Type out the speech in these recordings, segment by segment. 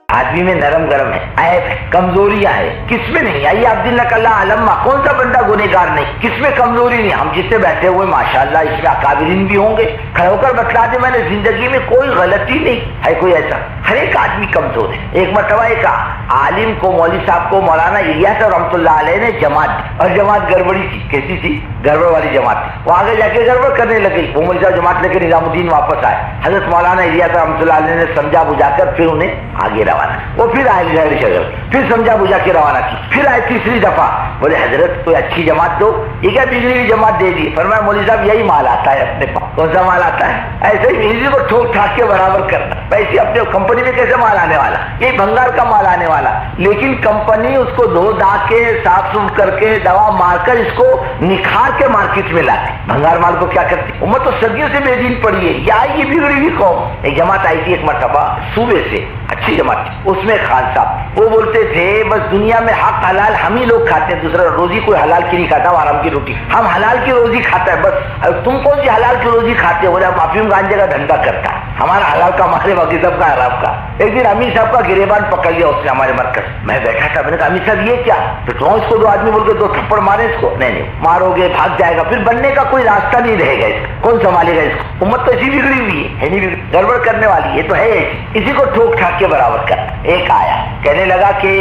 آدمی میں نرم گرم ہے، عیب ہے، کمزوریاں ہے، کس میں نہیں؟ آئیے عبداللہ کلّہ علمہ، کون سا بندہ گنہگار نہیں؟ کس میں کمزوری نہیں؟ ہم جس سے بیٹھے ہوئے ماشاءاللہ اس میں اکابرین بھی ہوں گے، کھڑے ہو کر بتلا دے میں نے زندگی میں کوئی غلطی نہیں ہے، کوئی ایسا؟ ہر ایک آدمی کمزور ہے۔ ایک مرتبہ ایک عالم کو، مولوی صاحب کو مولانا الیاس رحمۃ اللہ علیہ نے جماعت دی، اور جماعت گڑبڑی تھی۔ کیسی تھی؟ گڑبڑ والی جماعت تھی۔ وہ آگے جا کے گڑبڑ کرنے لگی۔ وہ مولوی صاحب جماعت لے کے نظام الدین واپس آئے۔ حضرت مولانا الیاس رحمۃ اللہ علیہ نے سمجھا بجھا کر پھر انہیں آگے روانہ، وہ پھر آئے غیر شگر، پھر سمجھا بجھا کے روانہ کی، پھر آئے تیسری دفعہ۔ بولے حضرت کوئی اچھی جماعت دو، یہ کیا بگڑی ہوئی جماعت دے دی؟ فرمایا مولوی صاحب یہی مال آتا ہے اپنے پاس۔ کون سا مال آتا ہے؟ ایسے ہی اسی کو ٹھوک ٹھاک کے برابر کرنا۔ ویسے اپنے کمپنی میں کیسے مال آنے والا؟ یہ بھنگار کا مال آنے والا، لیکن کمپنی اس کو دھو دا کے صاف سف کر کے دوا مار کر اس کو نکھار کے مارکیٹ میں لاتے۔ بھنگار مال کو کیا کرتی؟ امت تو صدیوں سے بے دین پڑی ہے، یہ آئی یہ بگڑی ہوئی قوم۔ ایک جماعت آئی تھی ایک مرتبہ صوبے سے، اچھی جماعت تھی، اس میں خان صاحب وہ بولتے تھے بس دنیا میں حق حلال ہم ہی لوگ کھاتے ہیں، دوسرا روزی کوئی حلال کی نہیں کھاتا، حرام کی روٹی، ہم حلال کی روزی کھاتا ہے بس۔ تم کون سی حلال کی روزی کھاتے ہو؟ بولے ہم افیم گانجے کا دھندا کرتا ہے، ہمارا حلال کا ہمارے باقی سب کا حرام کا۔ ایک دن امیر صاحب کا گریبان پکڑ لیا اس نے ہمارے مرکز، میں بیٹھا تھا، میں نے کہا امیر صاحب یہ کیا؟ تو اس کو دو آدمی بول کے دو تھپڑ مارے اس کو، نہیں مارو گے بھاگ جائے گا، پھر بننے کا کوئی راستہ نہیں رہے گا، اس کو کون سنبھالے گا؟ اس کو امت تو اسی بگڑی ہوئی ہے نہیں بگڑی، گڑبڑ کرنے والی، یہ تو ہے اسی کو ٹھوک ٹھاک کے برابر کر۔ ایک آیا کہنے لگا کہ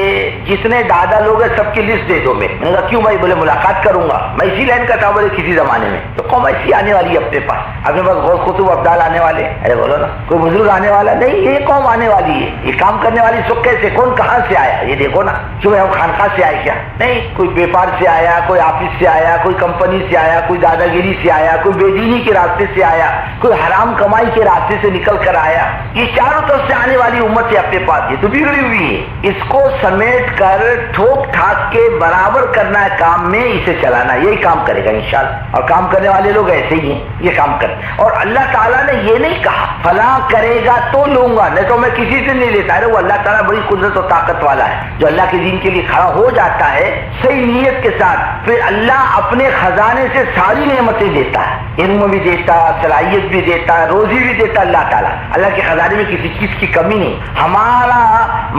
جتنے دادا لوگ ہیں سب کی لسٹ دے دو۔ میں نے کہا کیوں بھائی؟ بولے ملاقات کروں گا، میں اسی لائن کا تھا بولے کسی زمانے میں، تو قوم ایسی آنے والی ہے اپنے پاس غوث قطب ابدال آنے والے، ارے بولو نا کوئی بزرگ آنے والا نہیں، یہ قوم آنے والی ہے، یہ کام کرنے والی سب کیسے، کون کہاں سے آیا یہ دیکھو نا، کیوں ہم خانقاہ سے آئے کیا؟ نہیں، کوئی بیپار سے آیا، کوئی آفس سے آیا، کوئی کمپنی سے آیا، کوئی دادا گیری سے آیا، کوئی بے دینی کے راستے سے آیا، کوئی حرام کمائی کے راستے سے نکل کر آیا، یہ چاروں طرف سے آنے والی امت ہے اپنے پاس، یہ تو بگڑی ہوئی ہے، اس کو سمیٹ کر ٹھوک ٹھاک کے برابر کرنا ہے کام میں، اسے چلانا، یہی کام کرے گا انشاءاللہ، اور کام کرنے والے لوگ ایسے ہی ہیں، یہ کام کرتے۔ اور اللہ تعالیٰ نے یہ نہیں کہا فلاں کرے گا تو لوں گا، نہیں تو میں کسی سے نہیں لیتا، ارے وہ اللہ تعالیٰ بڑی قدرت و طاقت والا ہے، جو اللہ کے دین کے لیے کھڑا ہو جاتا ہے صحیح نیت کے ساتھ، پھر اللہ اپنے خزانے سے ساری نعمتیں دیتا ہے، علم بھی دیتا، صلاحیت بھی دیتا، روزی بھی دیتا اللہ تعالیٰ، اللہ کے خزانے میں کسی چیز کی کمی نہیں۔ ہمارا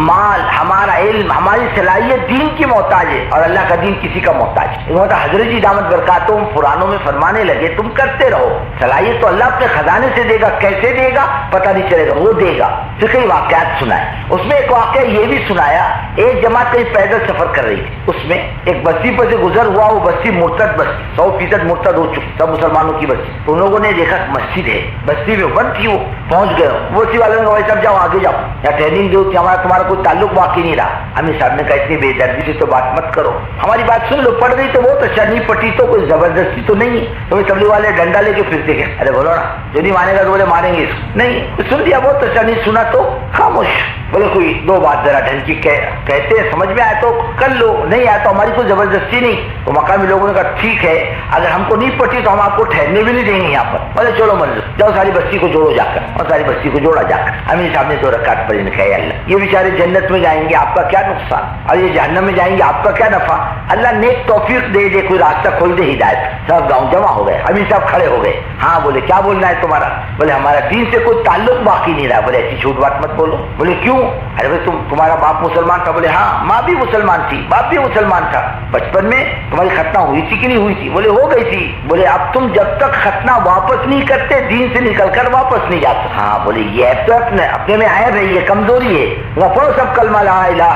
مال، ہمارا علم، ہماری صلاحیت دین کی محتاج ہے، اور اللہ کا دین کسی کا محتاج ہے۔ حضرت جی دامت برکاتہم پرانوں میں فرمانے لگے تم کرتے رہو، صلاحیت تو اللہ اپنے خزانے سے دے گا، کیسے دے گا پتہ نہیں چلے گا، وہ دے گا۔ پھر کئی واقعات سنائے، اس میں ایک واقعہ یہ بھی سنایا، ایک جماعت کہیں پیدل سفر کر رہی تھی، اس میں ایک بستی پر سے گزر ہوا، وہ بستی مرتد بستی، 100% مرتد ہو چکی، سب مسلمانوں کی بستی۔ ان لوگوں نے دیکھا مسجد ہے، بستی میں بند تھی، وہ پہنچ گئے، وہ بستی والوں نے بھائی صاحب جاؤ آگے جاؤ، یا ٹریننگ دو کہ ہمارا تمہارا کوئی تعلق باقی نہیں رہا۔ امیر صاحب نے کہا اتنی بے دردی سے تو بات مت کرو، ہماری بات سن لو، پڑھ گئی تو بہت اچھا، نہیں پٹی تو کوئی زبردستی تو نہیں ہے، تمہیں تبلیغ والے ڈنڈا لے کے پھرتے گئے، ارے بولو نا جو نہیں مانے گا تو بولے ماریں گے اس کو، نہیں سن لیا بہت اچھا، نہیں سنا تو خاموش، بولے کوئی دو بات ذرا ڈھنگ کی کہتے ہیں، سمجھ میں آئے تو کر لو، نہیں آیا تو ہماری کوئی زبردستی نہیں۔ تو مقامی لوگوں نے کہا ٹھیک ہے، اگر ہم کو نہیں پٹی تو ہم آپ کو ٹھہرنے بھی نہیں دیں گے یہاں پر، بولے چلو منظور، جاؤ ساری بستی کو جوڑو جا کر، اور ساری بستی کو جوڑا جا کر۔ امیر صاحب نے 2 رکعت پڑھی، نے کہا اللہ یہ بیچارے جنت میں جائیں گے آپ کا کیا نقصان، اور یہ جہنم میں جائیں گے آپ کا کیا نفع، اللہ نیک توفیق دے دے، کوئی راستہ کھول دے ہدایت۔ سب گاؤں جمع ہو گئے، امیر صاحب کھڑے ہو گئے، ہاں بولے کیا بولنا ہے تمہارا؟ بولے ہمارا دین سے کوئی تعلق باقی نہیں رہا۔ بولے ایسی جھوٹ بات مت بولو۔ بولے کیوں؟ ارے بھائی تمہارا باپ مسلمان تھا؟ بولے ہاں، ماں بھی مسلمان تھی، باپ بھی مسلمان تھا، بچپن میں تمہاری ختنہ ہوئی تھی کہ نہیں ہوئی تھی؟ بولے ہو گئی تھی۔ بولے اب تم جب تک ختنہ واپس نہیں کرتے دین سے نکل کر واپس نہیں جاتے۔ ہاں بولے یہ عیب تو اپنے میں عیب ہے، یہ کمزوری ہے، وہ پڑھو سب کلمہ لا الہ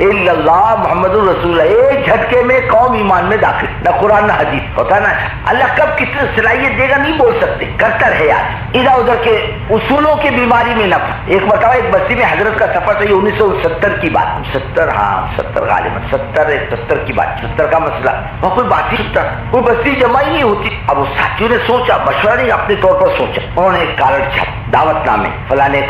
الا اللہ محمد الرسول اللہ، ایک جھٹکے میں قوم ایمان میں داخل، نہ قرآن نہ حدیث ہوتا نا۔ اللہ کب کس صلاحیت دے گا نہیں بول سکتے، کرتا رہے یاد، ادھر ادھر کے اصولوں کی بیماری میں نفع۔ ایک مرتبہ ایک بستی میں حضرت کا سفر تھا، یہ 1970 کی بات، 70 غالباً 70 کی بات، 70 کا مسئلہ، وہاں کوئی بات ہی سنتا، کوئی بستی جمع ہی نہیں ہوتی۔ اب اس ساتھیوں نے سوچا، مشورہ نہیں اپنے طور پر سوچا، انہوں نے ایک کارڈ چھاپا، دعوت نامے، فلانے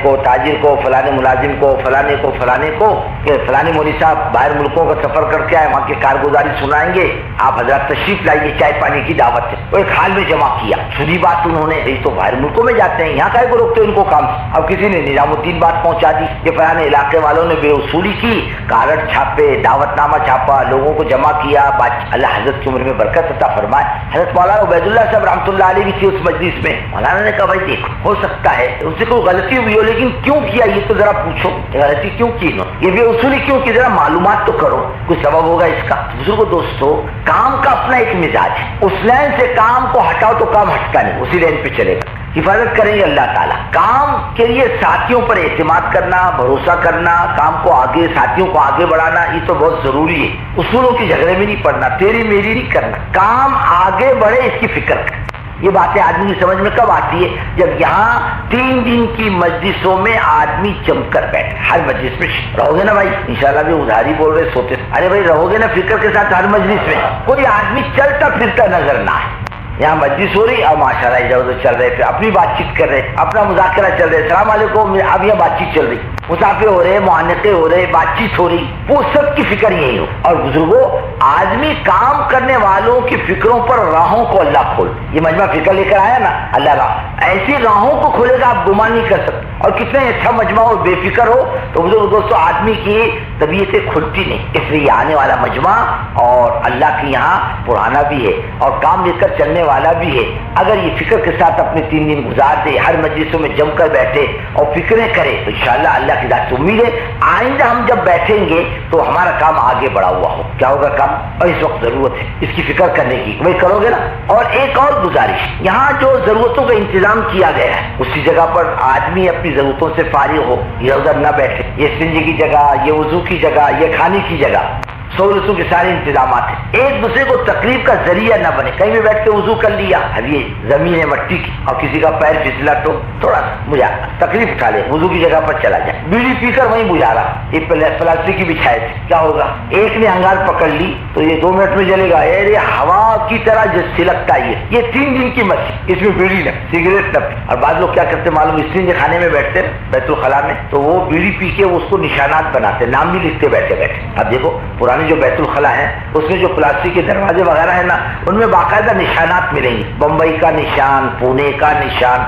کو تاجر کو، فلانے ملازم کو، فلانے کو کہ فلانے مولوی صاحب باہر ملکوں کا سفر کر کے آئے، وہاں کی کارگزاری سنائیں گے، آپ حضرات تشریف لائیے، چائے پانی کی دعوت ہے۔ وہ ایک حال میں جمع کیا، سنی بات انہوں نے، یہ تو باہر ملکوں میں جاتے ہیں، یہاں کائے کو روکتے ان کو کام۔ اب کسی نے نظام الدین بات پہنچا دی کہ فلانے علاقے والوں نے بے اصولی کی، کارڈ چھاپے، دعوت نامہ چھاپا، لوگوں کو جمع کیا، اللہ حضرت کی عمر میں برکت عطا فرمائے۔ حضرت مولانا عبید اللہ صاحب رحمۃ اللہ علیہ بھی تھی اس مجلس میں۔ مولانا نے کہا بھائی دیکھو، ہو ہو سکتا ہے اس سے کوئی غلطی ہوئی ہو، لیکن کیوں کیا یہ تو ذرا پوچھو، غلطی کیوں کی نو، یہ بے اصولی کیوں کی، ذرا معلومات تو کرو، کوئی سبب ہوگا اس کا۔ بزرگوں دوستو، کام کا اپنا ایک مزاج ہے، اس لائن سے کام کو ہٹاؤ تو کام ہٹتا نہیں، اسی لائن پہ چلے گا۔ حفاظت کریں گے اللہ تعالیٰ۔ کام کے لیے ساتھیوں پر اعتماد کرنا، بھروسہ کرنا، کام کو آگے، ساتھیوں کو آگے بڑھانا، یہ تو بہت ضروری ہے۔ اصولوں کی جھگڑے میں نہیں پڑنا، تیری میری نہیں کرنا، کام آگے بڑھے اس کی فکر کر۔ یہ باتیں آدمی کی سمجھ میں کب آتی ہے؟ جب یہاں 3 دن کی مجلسوں میں آدمی جم کر بیٹھے، ہر مجلس میں رہو گے نا بھائی، انشاءاللہ بھی ادھاری بول رہے سوتے، ارے بھائی رہو گے نا فکر کے ساتھ، ہر مجلس میں کوئی آدمی چلتا پھرتا نظر نہ آئے۔ یہاں مجلس ہو رہی اور ماشاءاللہ ادھر ادھر چل رہے تھے، اپنی بات چیت کر رہے، اپنا مذاکرہ چل رہے، السلام علیکم، اب یہ بات چیت چل رہی، مسافر ہو رہے، معانقے ہو رہے، بات چیت ہو رہی، وہ سب کی فکر یہی ہو۔ اور بزرگوں، آدمی کام کرنے والوں کی فکروں پر راہوں کو اللہ کھول، یہ مجمع فکر لے کر آیا نا اللہ راہ، ایسی راہوں کو کھولے گا آپ گمان نہیں کر سکتے۔ اور کتنے اچھا مجمع اور بے فکر ہو تو بزرگ دوستوں آدمی کی طبیعتیں کھلتی نہیں، اس لیے آنے والا مجمع اور اللہ کے یہاں پرانا بھی ہے اور کام لے کر چلنے والا بھی ہے۔ اگر یہ فکر کے ساتھ اپنے 3 دن گزار دے، ہر مجلسوں میں جم کر بیٹھے اور فکریں کرے تو انشاءاللہ اللہ کی ذات سے امید ہے آئندہ ہم جب بیٹھیں گے تو ہمارا کام آگے بڑھا ہوا ہو۔ کیا ہوگا کام؟ اور اس وقت ضرورت ہے اس کی فکر کرنے کی، وہی کرو گے نا۔ اور ایک اور گزارش، یہاں جو ضرورتوں کا انتظام کیا گیا ہے اسی جگہ پر آدمی اپنی ضرورتوں سے فارغ ہو، یہ ادھر نہ بیٹھے، یہ استنجے کی جگہ، یہ وضو کی جگہ، یہ کھانے کی جگہ، سہولتوں کے سارے انتظامات ہیں۔ ایک دوسرے کو تکلیف کا ذریعہ نہ بنے، کہیں بھی بیٹھ کے وضو کر لیا، اب یہ زمین ہے مٹی کی اور کسی کا پیر پھسلا تو تھوڑا سا مجھا تکلیف اٹھا لے، وضو کی جگہ پر چلا جائے، بیڑی پی کر وہیں بجھا رہا، یہ پلاسٹک کی بچھائے تھے، کیا ہوگا؟ ایک نے انگار پکڑ لی تو یہ 2 منٹ میں جلے گا، یہ ہوا کی طرح سلگتا ہے۔ یہ 3 دن کی مچھلی، اس میں بیڑی نہ، سگریٹ نہ۔ اور بعض لوگ کیا کرتے معلوم، اس لیے کھانے میں بیٹھتے بیت الخلاء میں تو وہ بیڑی پی کے اس کو نشانات بناتے، نام بھی لکھتے بیٹھے بیٹھے۔ اب دیکھو پرانے جو بیت الخلاء ہے اس میں جو پلاسٹک کے دروازے وغیرہ ہیں نا، ان میں باقاعدہ نشانات ملیں گے، بمبئی کا نشان، پونے کا نشان،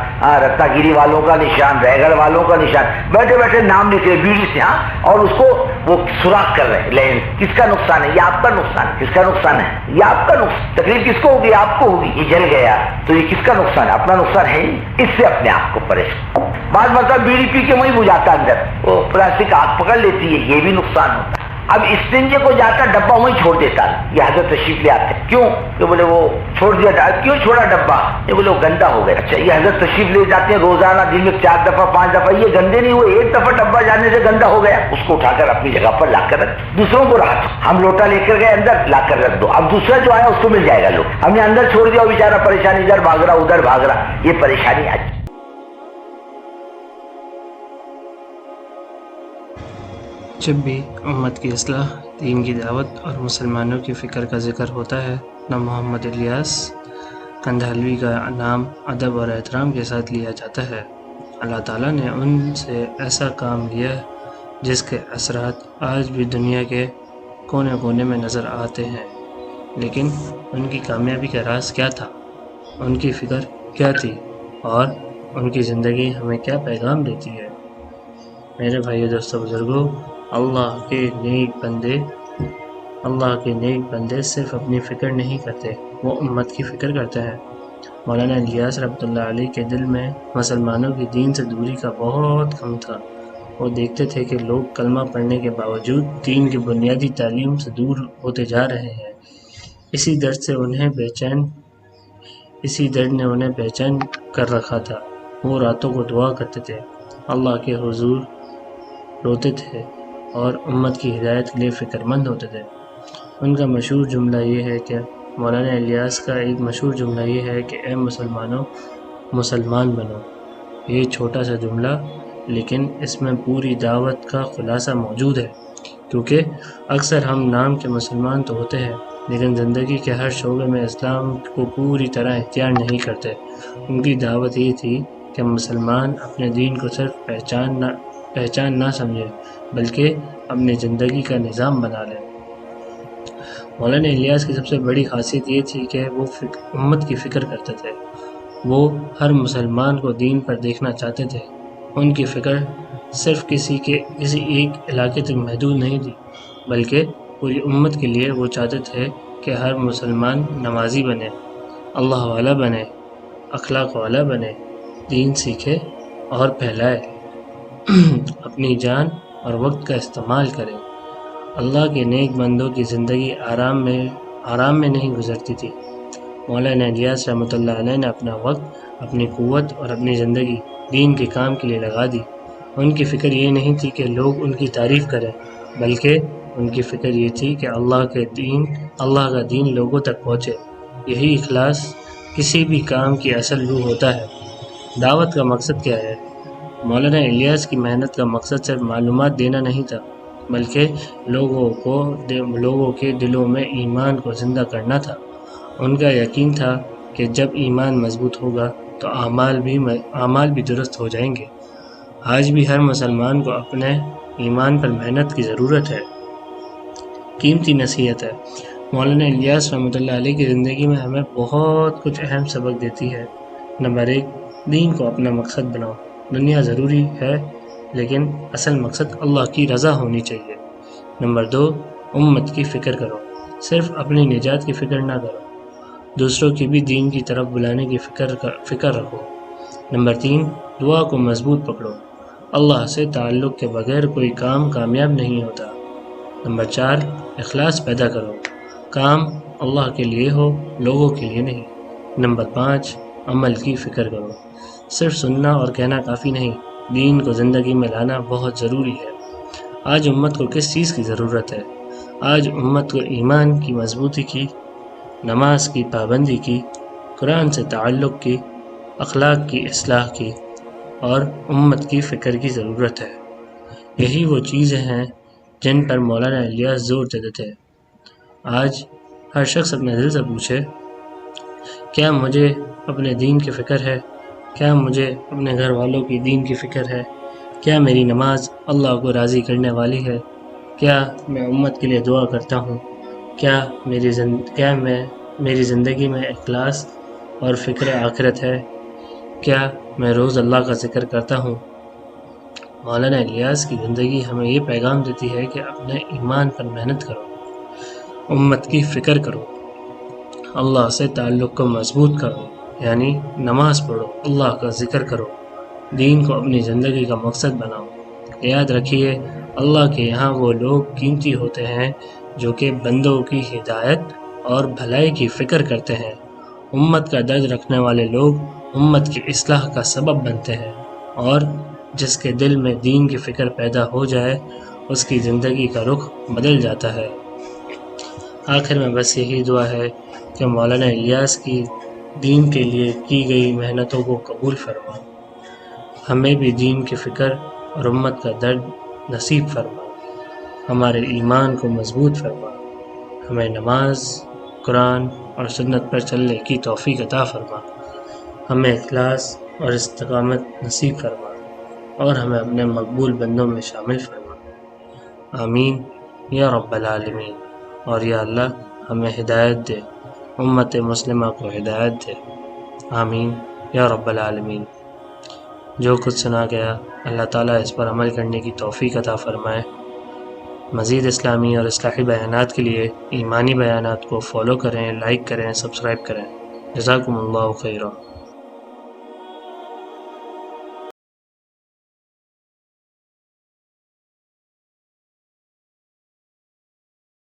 رتنا گیری والوں کا نشان، رائے گڑھ والوں کا نشان، بیٹھے بیٹھے نام لکھ رہے بیڑی سے، اور اس کو وہ سوراخ کر رہے ہیں لین۔ کس کا نقصان ہے؟ یہ آپ کا نقصان ہے۔ کس کا نقصان ہے؟ یہ آپ کا نقصان۔ تکلیف کس کو ہوگی؟ آپ کو ہوگی۔ یہ جل گیا تو یہ کس کا نقصان ہے؟ اپنا نقصان ہے ہی۔ اس سے اپنے آپ کو پریشان۔ بعض مطلب بیڑی پی کے وہیں بجھاتا اندر، وہ پلاسٹک آگ پکڑ لیتی ہے، یہ بھی نقصان ہوتا ہے۔ اب استنجے کو جاتا ڈبہ وہیں چھوڑ دیتا، یہ حضرت تشریف لے آتے، کیوں کہ بولے وہ چھوڑ دیا تھا، کیوں چھوڑا ڈبہ؟ یہ بولے وہ گندا ہو گیا۔ اچھا، یہ حضرت تشریف لے جاتے ہیں روزانہ دن میں 4 دفعہ 5 دفعہ، یہ گندے نہیں ہوئے، ایک دفعہ ڈبہ جانے سے گندا ہو گیا، اس کو اٹھا کر اپنی جگہ پر لا کر رکھ، دوسروں کو رہا ہم لوٹا لے کر گئے اندر، لا کر رکھ دو، اب دوسرا جو آیا اس کو مل جائے گا، لوگ ہم نے اندر چھوڑ دیا، بیچارہ پریشانی، ادھر بھاگ رہا ادھر بھاگ رہا، یہ پریشانی آج۔ جب بھی امت کی اصلاح، دین کی دعوت اور مسلمانوں کی فکر کا ذکر ہوتا ہے، نہ محمد الیاس کندھالوی کا نام ادب اور احترام کے ساتھ لیا جاتا ہے۔ اللہ تعالیٰ نے ان سے ایسا کام لیا جس کے اثرات آج بھی دنیا کے کونے کونے میں نظر آتے ہیں، لیکن ان کی کامیابی کا راز کیا تھا، ان کی فکر کیا تھی اور ان کی زندگی ہمیں کیا پیغام دیتی ہے؟ میرے بھائیو، دوستو، بزرگوں، اللہ کے نیک بندے صرف اپنی فکر نہیں کرتے، وہ امت کی فکر کرتے ہیں۔ مولانا الیاس رحمۃ اللہ علیہ کے دل میں مسلمانوں کی دین سے دوری کا بہت کم تھا۔ وہ دیکھتے تھے کہ لوگ کلمہ پڑھنے کے باوجود دین کی بنیادی تعلیم سے دور ہوتے جا رہے ہیں۔ اسی درد نے انہیں بے چین کر رکھا تھا۔ وہ راتوں کو دعا کرتے تھے، اللہ کے حضور روتے تھے اور امت کی ہدایت کے لیے فکر مند ہوتے تھے۔ ان کا مشہور جملہ یہ ہے کہ مولانا الیاس کا ایک مشہور جملہ یہ ہے کہ اے مسلمانوں، مسلمان بنو۔ یہ چھوٹا سا جملہ، لیکن اس میں پوری دعوت کا خلاصہ موجود ہے، کیونکہ اکثر ہم نام کے مسلمان تو ہوتے ہیں لیکن زندگی کے ہر شعبے میں اسلام کو پوری طرح اختیار نہیں کرتے۔ ان کی دعوت یہ تھی کہ مسلمان اپنے دین کو صرف پہچان نہ سمجھے بلکہ اپنی زندگی کا نظام بنا لے۔ مولانا الیاس کی سب سے بڑی خاصیت یہ تھی کہ وہ امت کی فکر کرتے تھے۔ وہ ہر مسلمان کو دین پر دیکھنا چاہتے تھے۔ ان کی فکر صرف کسی ایک علاقے تک محدود نہیں تھی، بلکہ پوری امت کے لیے وہ چاہتے تھے کہ ہر مسلمان نمازی بنے، اللہ والا بنے، اخلاق والا بنے، دین سیکھے اور پھیلائے، اپنی جان اور وقت کا استعمال کرے۔ اللہ کے نیک بندوں کی زندگی آرام میں نہیں گزرتی تھی۔ مولانا الیاس رحمۃ اللہ علیہ نے اپنا وقت، اپنی قوت اور اپنی زندگی دین کے کام کے لیے لگا دی۔ ان کی فکر یہ نہیں تھی کہ لوگ ان کی تعریف کریں، بلکہ ان کی فکر یہ تھی کہ اللہ کا دین لوگوں تک پہنچے۔ یہی اخلاص کسی بھی کام کی اصل روح ہوتا ہے۔ دعوت کا مقصد کیا ہے؟ مولانا الیاس کی محنت کا مقصد صرف معلومات دینا نہیں تھا، بلکہ لوگوں کے دلوں میں ایمان کو زندہ کرنا تھا۔ ان کا یقین تھا کہ جب ایمان مضبوط ہوگا تو اعمال بھی درست ہو جائیں گے۔ آج بھی ہر مسلمان کو اپنے ایمان پر محنت کی ضرورت ہے۔ قیمتی نصیحت ہے۔ مولانا الیاس رحمۃ اللہ علیہ کی زندگی میں ہمیں بہت کچھ اہم سبق دیتی ہے۔ نمبر 1، دین کو اپنا مقصد بناؤ۔ دنیا ضروری ہے، لیکن اصل مقصد اللہ کی رضا ہونی چاہیے۔ نمبر 2، امت کی فکر کرو، صرف اپنی نجات کی فکر نہ کرو، دوسروں کی بھی دین کی طرف بلانے کی فکر رکھو۔ نمبر 3، دعا کو مضبوط پکڑو، اللہ سے تعلق کے بغیر کوئی کام کامیاب نہیں ہوتا۔ نمبر 4، اخلاص پیدا کرو، کام اللہ کے لیے ہو، لوگوں کے لیے نہیں۔ نمبر 5، عمل کی فکر کرو، صرف سننا اور کہنا کافی نہیں، دین کو زندگی میں لانا بہت ضروری ہے۔ آج امت کو کس چیز کی ضرورت ہے؟ آج امت کو ایمان کی مضبوطی کی، نماز کی پابندی کی، قرآن سے تعلق کی، اخلاق کی اصلاح کی اور امت کی فکر کی ضرورت ہے۔ یہی وہ چیزیں ہیں جن پر مولانا الیاس زور دیتے تھے۔ آج ہر شخص اپنے دل سے پوچھے، کیا مجھے اپنے دین کی فکر ہے؟ کیا مجھے اپنے گھر والوں کی دین کی فکر ہے؟ کیا میری نماز اللہ کو راضی کرنے والی ہے؟ کیا میں امت کے لیے دعا کرتا ہوں؟ کیا میری زندگی میں اخلاص اور فکر آخرت ہے؟ کیا میں روز اللہ کا ذکر کرتا ہوں؟ مولانا الیاس کی زندگی ہمیں یہ پیغام دیتی ہے کہ اپنے ایمان پر محنت کرو، امت کی فکر کرو، اللہ سے تعلق کو مضبوط کرو، یعنی نماز پڑھو، اللہ کا ذکر کرو، دین کو اپنی زندگی کا مقصد بناؤ۔ یاد رکھیے، اللہ کے یہاں وہ لوگ قیمتی ہوتے ہیں جو کہ بندوں کی ہدایت اور بھلائی کی فکر کرتے ہیں۔ امت کا درد رکھنے والے لوگ امت کی اصلاح کا سبب بنتے ہیں، اور جس کے دل میں دین کی فکر پیدا ہو جائے اس کی زندگی کا رخ بدل جاتا ہے۔ آخر میں بس یہی دعا ہے کہ مولانا الیاس کی دین کے لیے کی گئی محنتوں کو قبول فرما، ہمیں بھی دین کی فکر اور امت کا درد نصیب فرما، ہمارے ایمان کو مضبوط فرما، ہمیں نماز، قرآن اور سنت پر چلنے کی توفیق عطا فرما، ہمیں اخلاص اور استقامت نصیب فرما، اور ہمیں اپنے مقبول بندوں میں شامل فرما۔ آمین یا رب العالمین۔ اور یا اللہ ہمیں ہدایت دے، امت مسلمہ کو ہدایت دے۔ آمین یا رب العالمین۔ جو کچھ سنا گیا اللہ تعالیٰ اس پر عمل کرنے کی توفیق عطا فرمائے۔ مزید اسلامی اور اصلاحی بیانات کے لیے ایمانی بیانات کو فالو کریں، لائک کریں، سبسکرائب کریں۔ جزاکم اللہ خیرا۔